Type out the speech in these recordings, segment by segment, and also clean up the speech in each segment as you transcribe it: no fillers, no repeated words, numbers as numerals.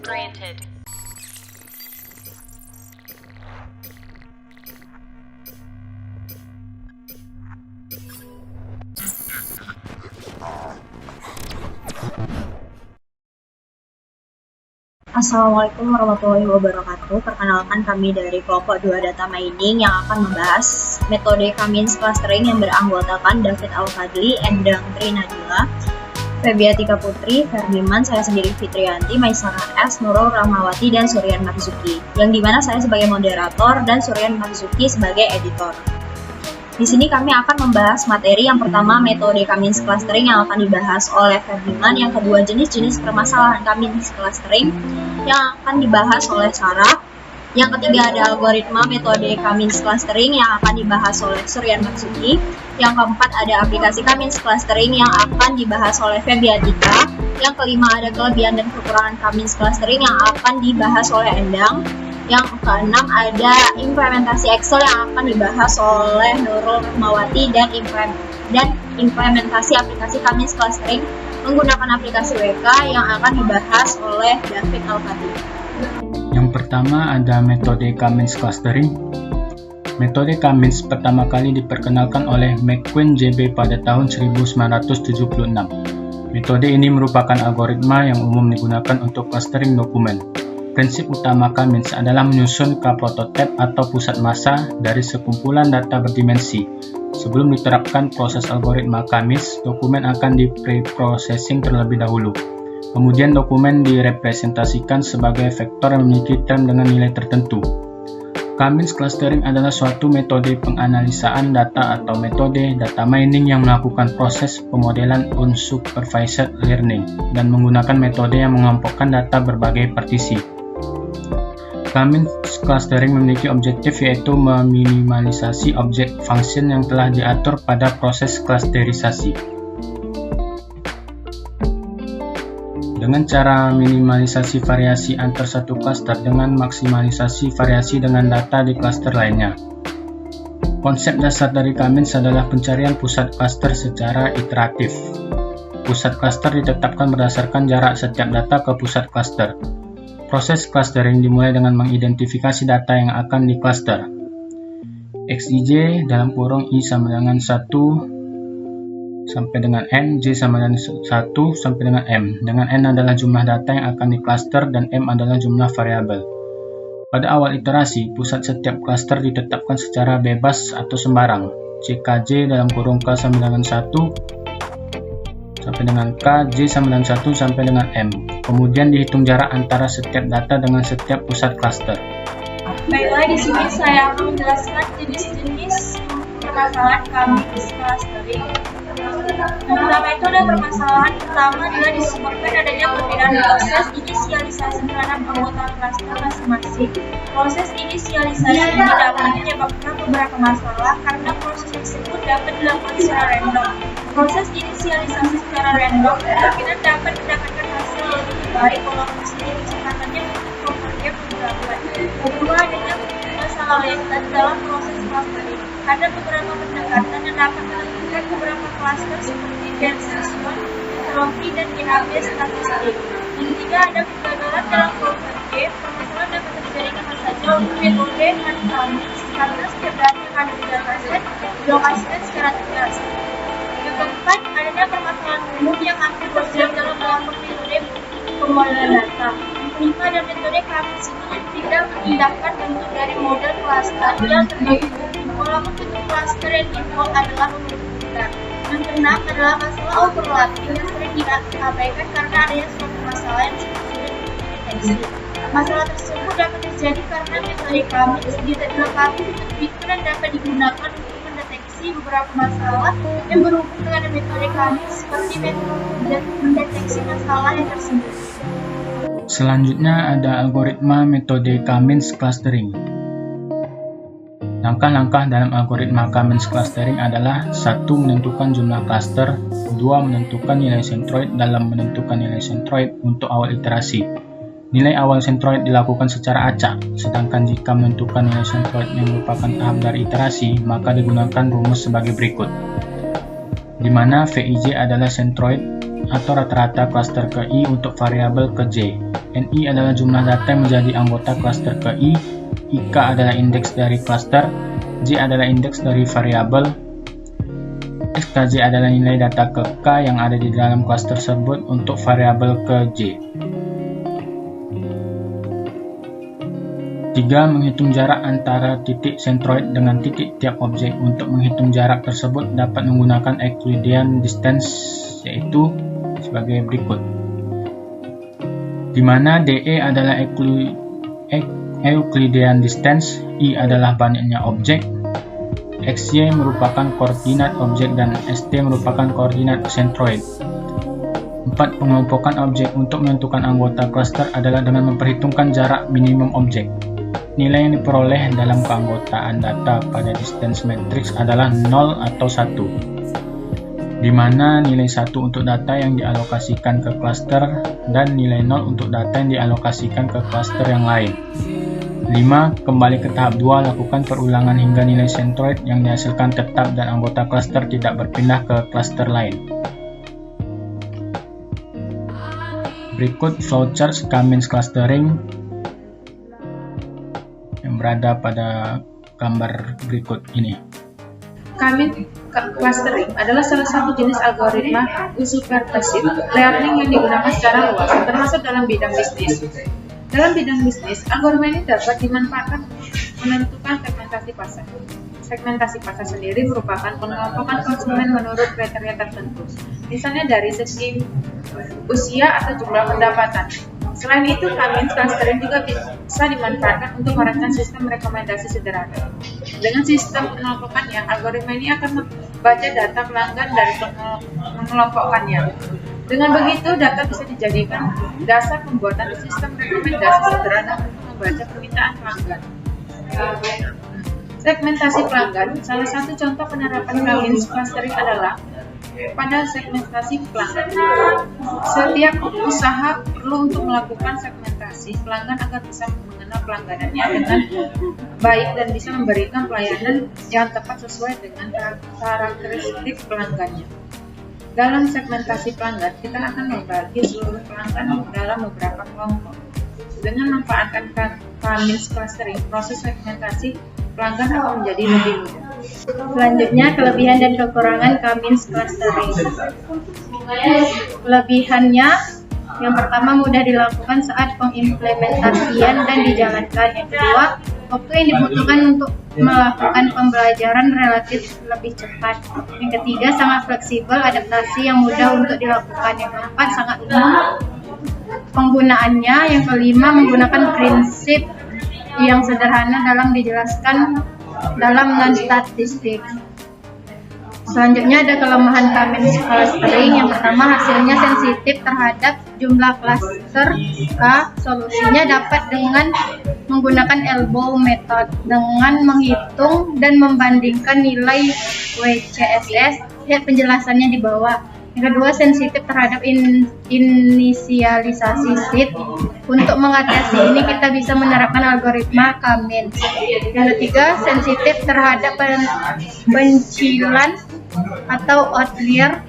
granted. Assalamualaikum warahmatullahi wabarakatuh. Perkenalkan, kami dari kelompok 2 Data Mining yang akan membahas metode Cummins Clustering yang beranggotakan David Al-Fadli, Endang Trinadila, Febiatika Putri, Ferdiman, saya sendiri Fitrianti, Maisara S, Nurul Rahmawati, dan Suryan Marzuki. Yang dimana saya sebagai moderator dan Suryan Marzuki sebagai editor. Di sini kami akan membahas materi yang pertama, metode Cummins Clustering yang akan dibahas oleh Ferdiman, yang kedua jenis-jenis permasalahan Cummins Clustering yang akan dibahas oleh Sarah, yang ketiga ada algoritma metode Cummins Clustering yang akan dibahas oleh Suryan Marzuki, yang keempat ada aplikasi Cummins Clustering yang akan dibahas oleh Febiatika, yang kelima ada kelebihan dan kekurangan Cummins Clustering yang akan dibahas oleh Endang, yang keenam ada implementasi Excel yang akan dibahas oleh Nurul Rahmawati, dan implementasi aplikasi Cummins Clustering menggunakan aplikasi WK yang akan dibahas oleh David Al-Fadli. Yang pertama ada metode Cummins Clustering. Metode Cummins pertama kali diperkenalkan oleh McQueen JB pada tahun 1976. Metode ini merupakan algoritma yang umum digunakan untuk clustering dokumen. Prinsip utama Cummins adalah menyusun k-prototype atau pusat massa dari sekumpulan data berdimensi. Sebelum diterapkan proses algoritma Cummins, dokumen akan di-preprocessing terlebih dahulu. Kemudian dokumen direpresentasikan sebagai vektor yang memiliki term dengan nilai tertentu. Cummins Clustering adalah suatu metode penganalisaan data atau metode data mining yang melakukan proses pemodelan unsupervised learning dan menggunakan metode yang mengelompokkan data berbagai partisi. Cummins Clustering memiliki objektif yaitu meminimalisasi objek function yang telah diatur pada proses klasterisasi. Dengan cara minimalisasi variasi antar satu cluster dengan maksimalisasi variasi dengan data di cluster lainnya. Konsep dasar dari Cummins adalah pencarian pusat cluster secara iteratif. Pusat cluster ditetapkan berdasarkan jarak setiap data ke pusat cluster. Proses clustering dimulai dengan mengidentifikasi data yang akan di-cluster. Xij dalam kurung I sama dengan 1 sampai dengan N, J sama dengan 1 sampai dengan M, dengan N adalah jumlah data yang akan di-cluster dan M adalah jumlah variabel. Pada awal iterasi, pusat setiap cluster ditetapkan secara bebas atau sembarang. Ckj dalam kurung K sama dengan 1 sampai dengan K, J sama dengan 1 sampai dengan M. Kemudian dihitung jarak antara setiap data dengan setiap pusat cluster. Baiklah, di sini saya akan menjelaskan jenis-jenis permasalahan Cummins Clustering. Yang pertama itu ada permasalahan pertama adalah disebabkan adanya perbedaan proses inisialisasi terhadap anggota cluster masing-masing. Proses inisialisasi ini dapat menyebabkan beberapa masalah karena proses tersebut dapat dilakukan secara random. Proses inisialisasi secara random kemungkinan dapat mendapatkan hasil yang lebih baik walaupun sendiri kecepatannya untuk properti penerapan. Kedua, adanya masalah laten dalam proses clustering. Ada beberapa pendekatan yang dapat menentukan beberapa cluster seperti densation, entropy, dan GHB statistik. Yang ketiga, ada kegagalan dalam properti. Permasalahan dapat terjadi karena saja untuk metode Cummins karena setiap data yang ada di dataset dilokasikan secara tegas. Yang keempat, adanya permasalahan umum yang hampir terjadi dalam metode pemodelan data. Yang kelima, ada metode Cummins ini yang tidak memindahkan bentuk dari model cluster yang terbagi walaupun bentuk cluster yang default adalah memungkinkan. Yang keenam adalah masalah overlapping yang sering diabaikan karena adanya suatu masalah yang sulit dideteksi. Masalah tersebut dapat terjadi karena metode Cummins tidak dilengkapi dengan fitur yang dapat digunakan untuk mendeteksi beberapa masalah yang berhubung dengan metode Cummins seperti mendeteksi masalah yang tersebut. Selanjutnya ada algoritma metode Cummins Clustering. Langkah-langkah dalam algoritma Cummins Clustering adalah 1. Menentukan jumlah cluster, 2. Menentukan nilai centroid dalam menentukan nilai centroid untuk awal iterasi. Nilai awal centroid dilakukan secara acak, sedangkan jika menentukan nilai centroid yang merupakan tahap dari iterasi, maka digunakan rumus sebagai berikut, di mana Vij adalah centroid, atau rata-rata klaster ke I untuk variabel ke J. NI adalah jumlah data yang menjadi anggota klaster ke I, IK adalah indeks dari klaster, J adalah indeks dari variabel, XKJ adalah nilai data ke K yang ada di dalam kelas tersebut untuk variabel ke J. 3. Menghitung jarak antara titik sentroid dengan titik tiap objek. Untuk menghitung jarak tersebut dapat menggunakan Euclidean distance, yaitu sebagai berikut. Di mana DE adalah Euclidean distance, I adalah banyaknya objek, XY merupakan koordinat objek dan ST merupakan koordinat sentroid. 4. Pengelompokan objek. Untuk menentukan anggota klaster adalah dengan memperhitungkan jarak minimum objek. Nilai yang diperoleh dalam keanggotaan data pada distance matrix adalah 0 atau 1, di mana nilai 1 untuk data yang dialokasikan ke klaster dan nilai 0 untuk data yang dialokasikan ke klaster yang lain. 5. Kembali ke tahap 2, lakukan perulangan hingga nilai sentroid yang dihasilkan tetap dan anggota klaster tidak berpindah ke klaster lain. Berikut flowchart K-means clustering yang berada pada gambar berikut ini. K-means clustering adalah salah satu jenis algoritma supervised learning yang digunakan secara luas, termasuk dalam bidang bisnis. Dalam bidang bisnis, algoritma ini dapat dimanfaatkan menentukan segmentasi pasar. Segmentasi pasar sendiri merupakan pengelompokan konsumen menurut kriteria tertentu, misalnya dari segi usia atau jumlah pendapatan. Selain itu, K-means clustering juga bisa dimanfaatkan untuk merancang sistem rekomendasi sederhana. Dengan sistem pengelompokannya, algoritma ini akan membaca data pelanggan dari mengelompokkannya. Dengan begitu, data bisa dijadikan dasar pembuatan sistem rekomendasi sederhana untuk membaca permintaan pelanggan. Segmentasi pelanggan. Salah satu contoh penerapan K-means clustering adalah pada segmentasi pelanggan. Setiap usaha perlu untuk melakukan segmentasi pelanggan agar bisa mengenal pelangganannya dengan baik dan bisa memberikan pelayanan yang tepat sesuai dengan karakteristik pelanggannya. Dalam segmentasi pelanggan, kita akan membagi seluruh pelanggan dalam beberapa kelompok. Dengan memanfaatkan K-means clustering, proses segmentasi pelanggan akan menjadi lebih mudah. Selanjutnya, kelebihan dan kekurangan K-means clustering. Kelebihannya, yang pertama mudah dilakukan saat pengimplementasian dan dijalankan. Yang kedua, waktu yang dibutuhkan untuk melakukan pembelajaran relatif lebih cepat. Yang ketiga, sangat fleksibel, adaptasi yang mudah untuk dilakukan. Yang keempat, sangat umum penggunaannya. Yang kelima, menggunakan prinsip yang sederhana dalam dijelaskan dalam non-statistik. Selanjutnya ada kelemahan K-means clustering. Yang pertama, hasilnya sensitif terhadap jumlah klaster K. Solusinya dapat dengan menggunakan elbow method dengan menghitung dan membandingkan nilai WCSS. Lihat penjelasannya di bawah. Yang kedua, sensitif terhadap inisialisasi seed. Untuk mengatasi ini kita bisa menerapkan algoritma K-means. Yang ketiga, sensitif terhadap bencilan atau outlier.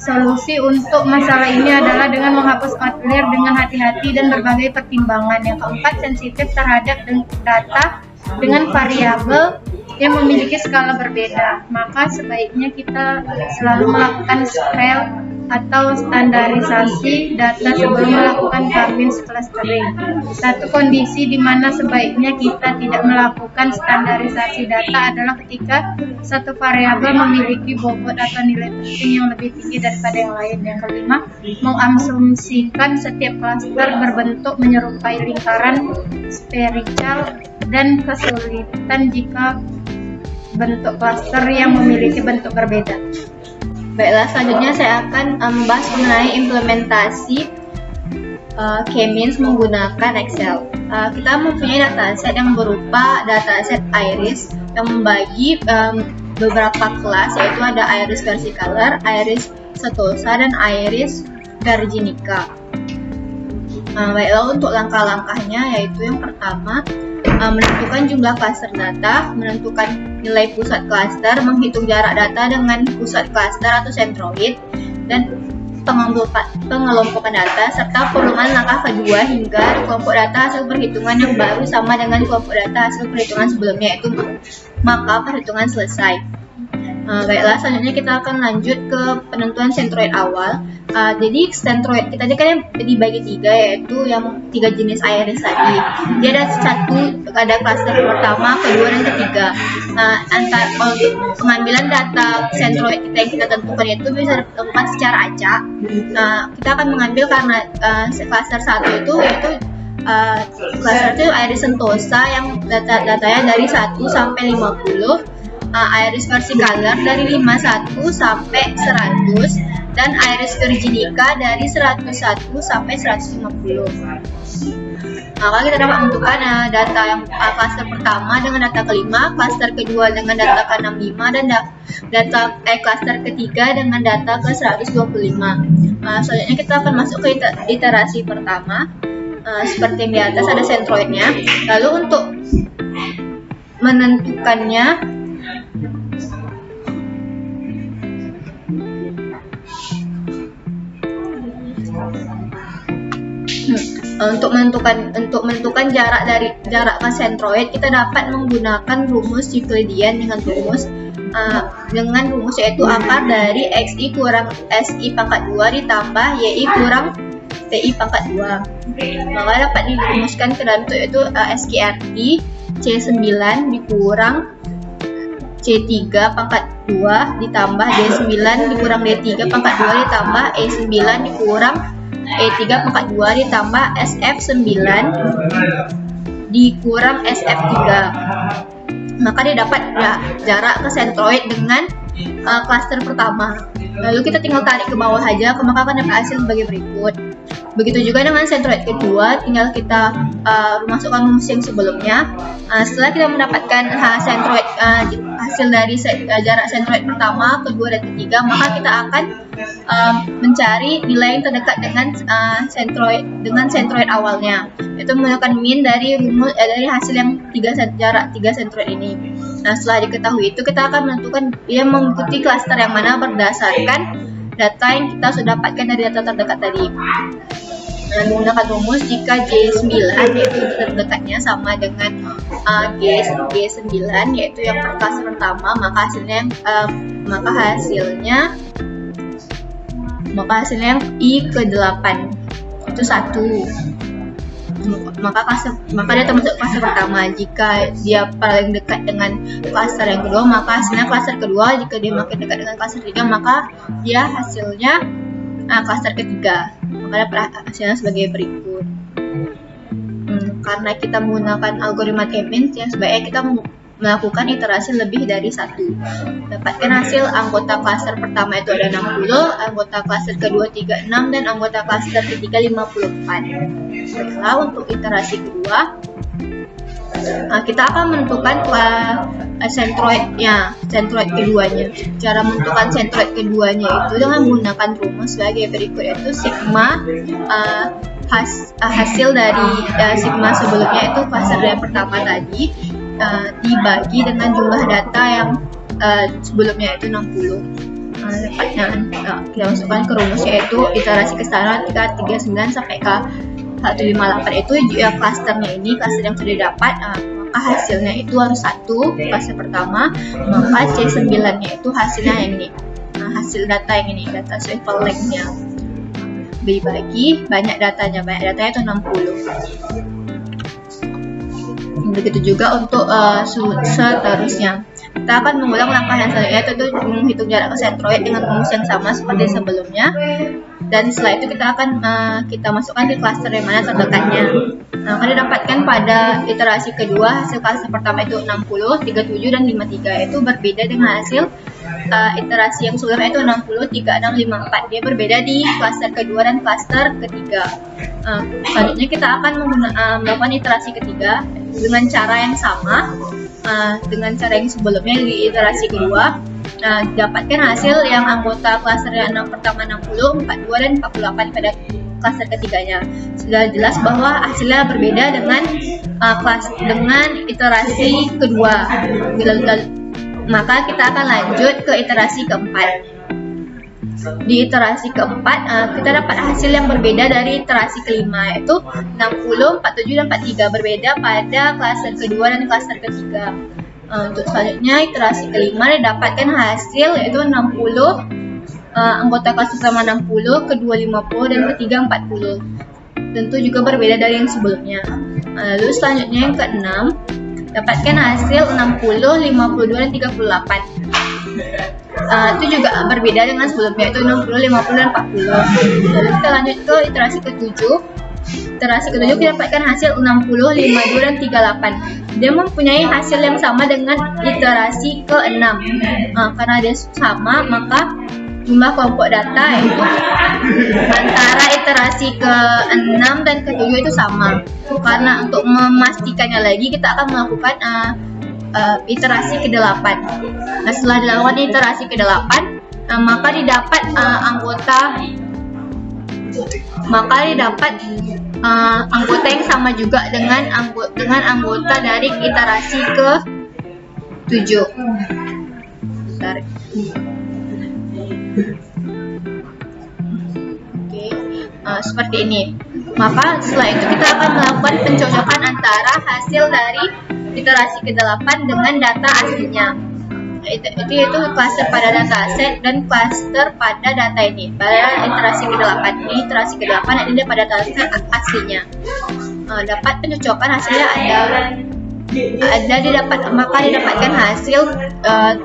Solusi untuk masalah ini adalah dengan menghapus outlier dengan hati-hati dan berbagai pertimbangan. Yang keempat, sensitif terhadap data dengan variabel yang memiliki skala berbeda. Maka sebaiknya kita selalu melakukan scale atau standarisasi data sebelum melakukan K-means clustering. Satu kondisi di mana sebaiknya kita tidak melakukan standarisasi data adalah ketika satu variabel memiliki bobot atau nilai penting yang lebih tinggi daripada yang lain. Yang kelima, mengasumsikan setiap klaster berbentuk menyerupai lingkaran spherical dan kesulitan jika bentuk klaster yang memiliki bentuk berbeda. Baiklah, selanjutnya saya akan membahas mengenai implementasi K-means menggunakan Excel. Kita mempunyai dataset yang berupa dataset Iris yang membagi beberapa kelas, yaitu ada Iris versicolor, Iris setosa, dan Iris virginica. Baiklah, untuk langkah-langkahnya yaitu yang pertama, menentukan jumlah klaster data, menentukan nilai pusat klaster, menghitung jarak data dengan pusat klaster atau sentroid, dan pengelompokan data, serta perubahan langkah kedua hingga kelompok data hasil perhitungan yang baru sama dengan kelompok data hasil perhitungan sebelumnya, itu maka perhitungan selesai. Baiklah, selanjutnya kita akan lanjut ke penentuan sentroid awal. Jadi sentroid kita ini kan dibagi 3, yaitu yang 3 jenis iris tadi. Dia ada klaster pertama, kedua, dan ketiga. Untuk pengambilan data sentroid kita yang kita tentukan itu bisa dilakukan secara acak. Kita akan mengambil karena klaster 1 itu klaster itu iris sentosa yang datanya dari 1 sampai 50. Iris versicolor dari 51 sampai 100, dan iris virginica dari 101 sampai 150. Maka kita dapat menentukan data yang klaster pertama dengan data kelima, klaster kedua dengan data ke-65, dan klaster ketiga dengan data ke-125. Selanjutnya kita akan masuk ke iterasi pertama. Seperti yang di atas ada sentroidnya. Lalu untuk menentukannya, untuk menentukan jarak ke sentroid, kita dapat menggunakan rumus Euclidean dengan rumus yaitu akar dari xi kurang si pangkat 2 ditambah yi kurang ti pangkat 2. Maka dapat dirumuskan ke dalam itu yaitu SQRT C9 dikurang C3 pangkat 2 ditambah D9 dikurang D3 pangkat 2 ditambah E9 dikurang E3 pangkat 2 ditambah SF9 dikurang SF3. Maka dia dapat jarak ke sentroid dengan klaster pertama. Lalu kita tinggal tarik ke bawah aja, maka akan dapat hasil sebagai berikut. Begitu juga dengan sentroid kedua, tinggal kita masukkan rumus yang sebelumnya. Setelah kita mendapatkan hasil dari jarak sentroid pertama, kedua, dan ketiga, maka kita akan mencari nilai yang terdekat dengan sentroid awalnya. Itu menggunakan min dari hasil yang jarak 3 sentroid ini. Nah, setelah diketahui itu, kita akan menentukan dia mengikuti klaster yang mana berdasarkan data yang kita sudah dapatkan dari data terdekat tadi. Menggunakan rumus jika J9 yaitu terdekatnya sama dengan G9 yaitu yang klaster pertama, maka hasilnya yang I ke-8 itu 1. Maka dia termasuk klaster pertama. Jika dia paling dekat dengan klaster yang kedua, maka hasilnya klaster kedua. Jika dia makin dekat dengan klaster ketiga, maka dia hasilnya klaster ketiga. Maka dapat hasilnya sebagai berikut. Karena kita menggunakan algoritma K-means, yang sebaiknya kita melakukan iterasi lebih dari 1. Dapatkan hasil anggota klaster pertama itu ada 60, anggota klaster kedua 36, dan anggota klaster ketiga 54. Setelah untuk iterasi kedua, kita akan menentukan sentroid keduanya. Cara menentukan sentroid keduanya itu dengan menggunakan rumus sebagai berikut, yaitu sigma hasil dari sigma sebelumnya itu klaster yang pertama tadi dibagi dengan jumlah data yang sebelumnya itu 60. Kita masukkan ke rumus yaitu iterasi ke sana 39 sampai ke 158 itu ya klasternya ini, klaster yang sudah dapat, maka hasilnya itu harus 1 klaster pertama, maka C9 nya itu hasilnya yang ini, hasil data yang ini, data swivel length-nya dibagi banyak datanya itu 60. Begitu juga untuk seterusnya. Kita akan mengulang langkah yang selanjutnya, yaitu menghitung jarak ke sentroid dengan rumus yang sama seperti sebelumnya. Dan setelah itu kita akan masukkan di klaster yang mana terdekatnya. Nah, akan didapatkan pada iterasi kedua, hasil klaster pertama itu 60, 37, dan 53. Itu berbeda dengan hasil iterasi yang sebelumnya itu 60, 36, 54. Dia berbeda di klaster kedua dan klaster ketiga. Selanjutnya kita akan melakukan iterasi ketiga dengan cara yang sama dengan cara yang sebelumnya di iterasi kedua. Dapatkan hasil yang anggota klaster yang pertama 60, 42, dan 48 pada klaster ketiganya. Sudah jelas bahwa hasilnya berbeda dengan iterasi kedua. Maka kita akan lanjut ke iterasi keempat. di iterasi keempat kita dapat hasil yang berbeda dari iterasi kelima, yaitu 60, 47, dan 43, berbeda pada klaster kedua dan klaster ketiga. Untuk selanjutnya iterasi kelima didapatkan hasil yaitu 60, anggota kelas pertama 60, kedua 50, dan ketiga 40. Tentu juga berbeda dari yang sebelumnya. Lalu selanjutnya yang keenam, dapatkan hasil 60, 52, dan 38. Itu juga berbeda dengan sebelumnya, yaitu 60, 50, dan 40. Lalu kita lanjut ke iterasi ketujuh. Iterasi ketujuh kita dapatkan hasil 60, 52, dan 38. Dia mempunyai hasil yang sama dengan iterasi ke-6. Karena dia sama, maka jumlah kelompok data yaitu antara iterasi ke-6 dan ke-7 itu sama. Karena untuk memastikannya lagi, kita akan melakukan iterasi ke-8. Nah, setelah dilakukan iterasi ke-8, maka didapat anggota yang sama juga dengan anggota dari iterasi ke-7. Seperti ini. Maka setelah itu kita akan melakukan pencocokan antara hasil dari iterasi ke-8 dengan data aslinya. Itu klaster pada dataset dan klaster pada data ini. Pada iterasi ke-8 ini, iterasi ke-8 ini pada dataset aslinya. Dapat pencocokan hasilnya maka didapatkan hasil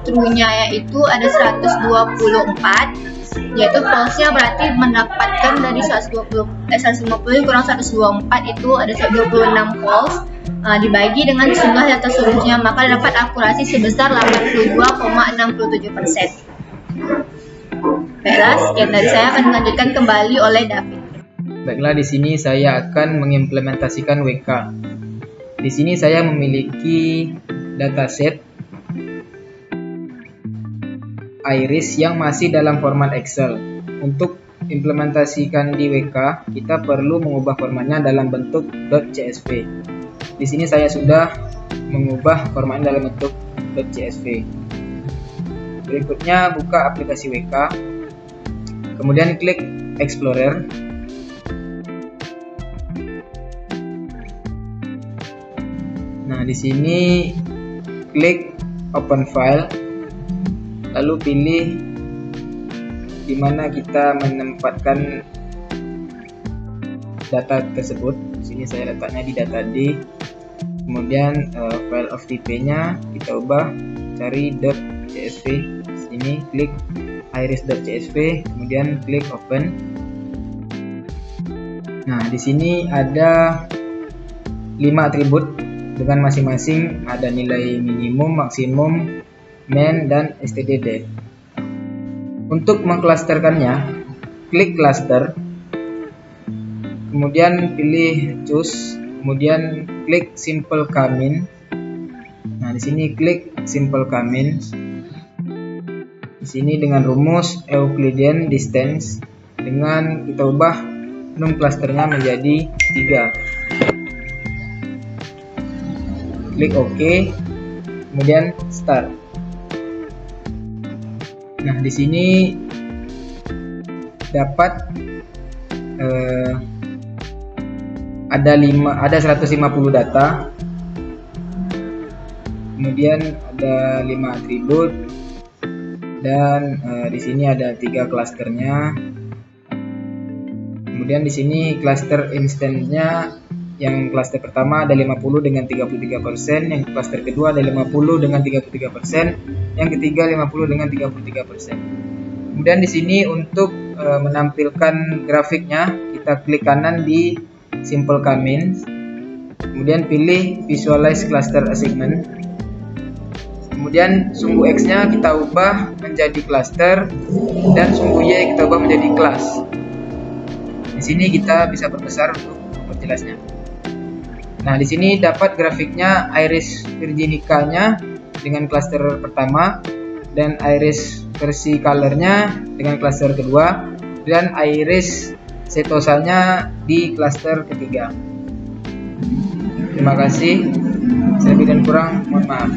true-nya yaitu ada 124, yaitu false-nya berarti mendapatkan dari 150 kurang 124 itu ada 126 false. Dibagi dengan jumlah data seluruhnya, maka dapat akurasi sebesar 82,67%. Baiklah, sekian dari saya, akan dilanjutkan kembali oleh David. Baiklah, di sini saya akan mengimplementasikan WK. Di sini saya memiliki dataset iris yang masih dalam format Excel. Untuk implementasikan di WK, kita perlu mengubah formatnya dalam bentuk .csv. Di sini saya sudah mengubah formatnya dalam bentuk .csv. Berikutnya buka aplikasi WK, kemudian klik Explorer. Nah, di sini klik Open File, lalu pilih di mana kita menempatkan data tersebut. Di sini saya letaknya di data D. Kemudian file of type-nya kita ubah, cari .csv. Sini klik iris.csv, kemudian klik open. Nah, di sini ada 5 atribut dengan masing-masing ada nilai minimum, maksimum, main, dan std. Untuk mengklasterkannya, klik cluster, kemudian pilih choose, kemudian klik simple common. Nah, di sini klik simple common. Di sini dengan rumus Euclidean distance, dengan kita ubah num clusternya menjadi 3. Klik OK, kemudian start. Nah, di sini dapat ada 150 data, kemudian ada 5 atribut, dan di sini ada 3 klasternya. Kemudian di sini klaster instance-nya, yang klaster pertama ada 50 dengan 33%, yang klaster kedua ada 50 dengan 33%, yang ketiga 50 dengan 33%. Kemudian di sini untuk menampilkan grafiknya, kita klik kanan di simple common, kemudian pilih visualize cluster assignment. Kemudian sumbu X-nya kita ubah menjadi cluster dan sumbu Y kita ubah menjadi class. Di sini kita bisa perbesar untuk memperjelasnya. Nah, di sini dapat grafiknya iris virginica-nya dengan klaster pertama, dan iris versi color-nya dengan klaster kedua, dan iris setosanya di klaster ketiga. Terima kasih. Lebih dan kurang mohon maaf.